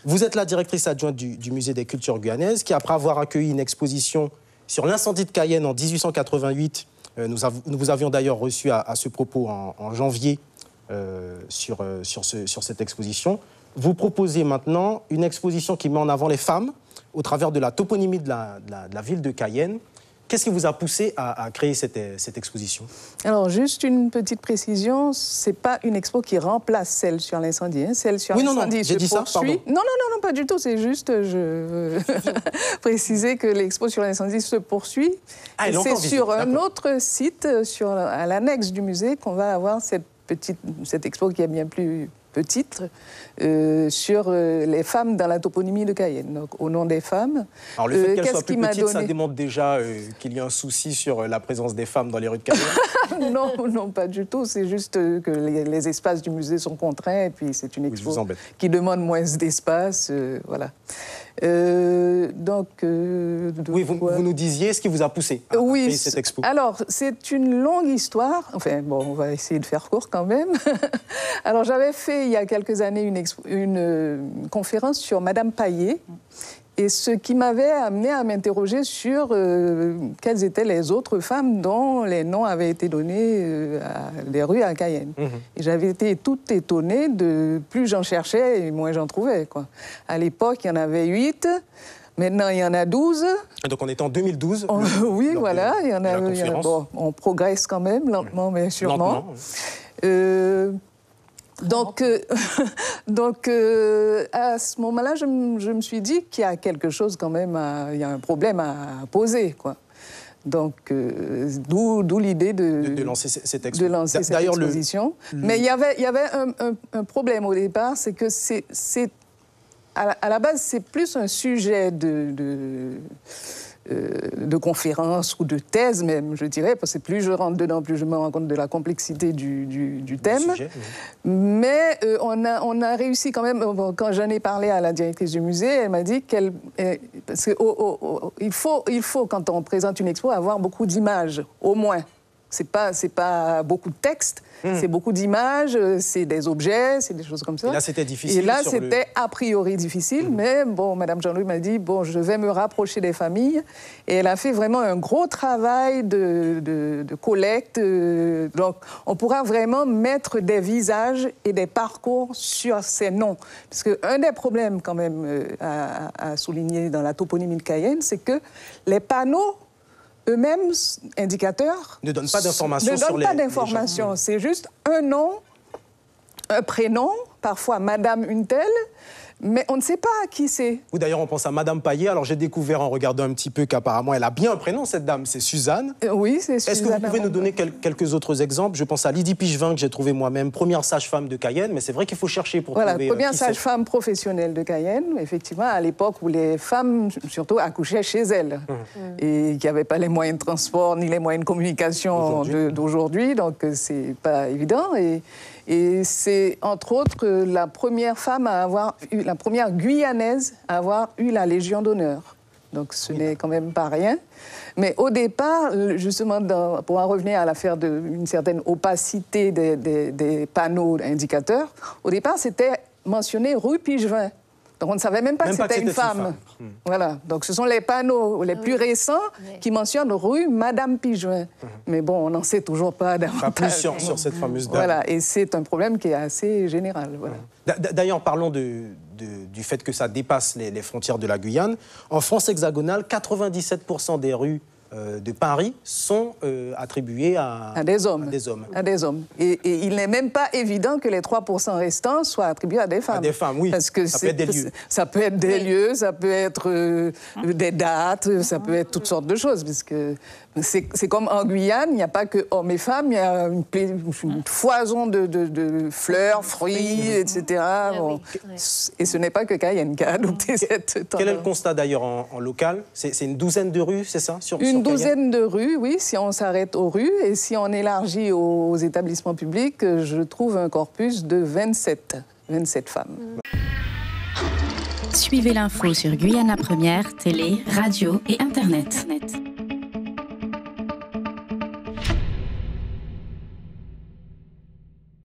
Vous êtes la directrice adjointe du Musée des cultures guyanaises, qui, après avoir accueilli une exposition sur l'incendie de Cayenne en 1888, nous vous avions d'ailleurs reçu à ce propos en janvier sur cette exposition. Vous proposez maintenant une exposition qui met en avant les femmes au travers de la toponymie de la ville de Cayenne. Qu'est-ce qui vous a poussé à créer cette exposition? Alors, juste une petite précision, ce n'est pas une expo qui remplace celle sur l'incendie. Hein. Celle sur l'incendie se poursuit. Non, pas du tout. C'est juste, je veux préciser que l'expo sur l'incendie se poursuit. Ah, c'est sur un autre site, à l'annexe du musée, qu'on va avoir cette expo qui est bien plus petite, sur les femmes dans la toponymie de Cayenne, donc au nom des femmes. Alors le fait qu'elle soit plus petite, ça démontre déjà qu'il y a un souci sur la présence des femmes dans les rues de Cayenne? Non, pas du tout. C'est juste que les espaces du musée sont contraints et puis c'est une expo qui demande moins d'espace, voilà. Oui, vous nous disiez ce qui vous a poussé à créer cette expo. Alors, c'est une longue histoire. Enfin, bon, on va essayer de faire court quand même. Alors, j'avais fait il y a quelques années une conférence sur Madame Paillet. Et ce qui m'avait amené à m'interroger sur quelles étaient les autres femmes dont les noms avaient été donnés à des rues à Cayenne. Et j'avais été toute étonnée de plus j'en cherchais et moins j'en trouvais, quoi. À l'époque, il y en avait 8. Maintenant, il y en a 12. Donc, on est en 2012. Oui, voilà. Il y en a, bon, on progresse quand même, lentement, mais sûrement. Donc, à ce moment-là, je me suis dit qu'il y a quelque chose quand même, il y a un problème à poser, quoi. Donc, d'où l'idée de lancer cette exposition. Mais il y avait un problème au départ, c'est que à la base, c'est plus un sujet de conférences ou de thèses même, je dirais, parce que plus je rentre dedans, plus je me rends compte de la complexité du thème. Sujet, mais on a réussi quand même, quand j'en ai parlé à la directrice du musée, elle m'a dit parce qu'il faut, quand on présente une expo, avoir beaucoup d'images, au moins. C'est pas beaucoup de texte, c'est beaucoup d'images, c'est des objets, c'est des choses comme ça. Et là, c'était difficile. Et là, c'était a priori difficile, mais bon, Madame Jean-Louis m'a dit, bon, je vais me rapprocher des familles. Et elle a fait vraiment un gros travail de collecte. Donc, on pourra vraiment mettre des visages et des parcours sur ces noms. Parce qu'un des problèmes, quand même, à souligner dans la toponymie de Cayenne, c'est que les panneaux eux-mêmes, indicateurs, ne donnent pas d'informations sur les gens. C'est juste un nom, un prénom, parfois Madame une telle, mais on ne sait pas qui c'est. Ou d'ailleurs, on pense à Madame Paillet. Alors, j'ai découvert en regardant un petit peu qu'apparemment, elle a bien un prénom, cette dame, c'est Suzanne. Oui, c'est Suzanne. Est-ce que vous pouvez nous donner quelques autres exemples? Je pense à Lydie Pigevin, que j'ai trouvé moi-même, première sage-femme de Cayenne, mais c'est vrai qu'il faut chercher pour trouver... Voilà, première sage-femme professionnelle de Cayenne, effectivement, à l'époque où les femmes, surtout, accouchaient chez elles. Et qu'il n'y avait pas les moyens de transport, ni les moyens de communication d'aujourd'hui, donc c'est pas évident. Et c'est, entre autres, la première femme à avoir eu, la première Guyanaise à avoir eu la Légion d'honneur. Donc ce n'est quand même pas rien. Mais au départ, justement, pour en revenir à l'affaire d'une certaine opacité des panneaux indicateurs, au départ, c'était mentionné rue Pigevin. Donc on ne savait même pas que c'était une femme. Voilà. Donc ce sont les panneaux les plus récents qui mentionnent rue Madame Pigevin. Mais bon, on n'en sait toujours pas davantage. Pas plus sur cette fameuse dame. Voilà. Et c'est un problème qui est assez général. Voilà. D'ailleurs, parlons du fait que ça dépasse les frontières de la Guyane. En France hexagonale, 97% des rues de Paris sont attribuées à des hommes. Et il n'est même pas évident que les 3% restants soient attribués à des femmes. À des femmes, oui. Parce que ça peut être des lieux. Ça peut être des lieux, ça peut être des dates, ça peut être toutes sortes de choses. Parce que c'est comme en Guyane, il n'y a pas que hommes et femmes, il y a une foison de fleurs, fruits, etc. Bon. Et ce n'est pas que Cayenne qui a adopté cette tendance. Quel est le constat d'ailleurs en local? C'est une douzaine de rues, c'est ça? Une douzaine de rues, oui, si on s'arrête aux rues. Et si on élargit aux établissements publics, je trouve un corpus de 27 femmes. Suivez l'info sur Guyana Première, télé, radio et Internet.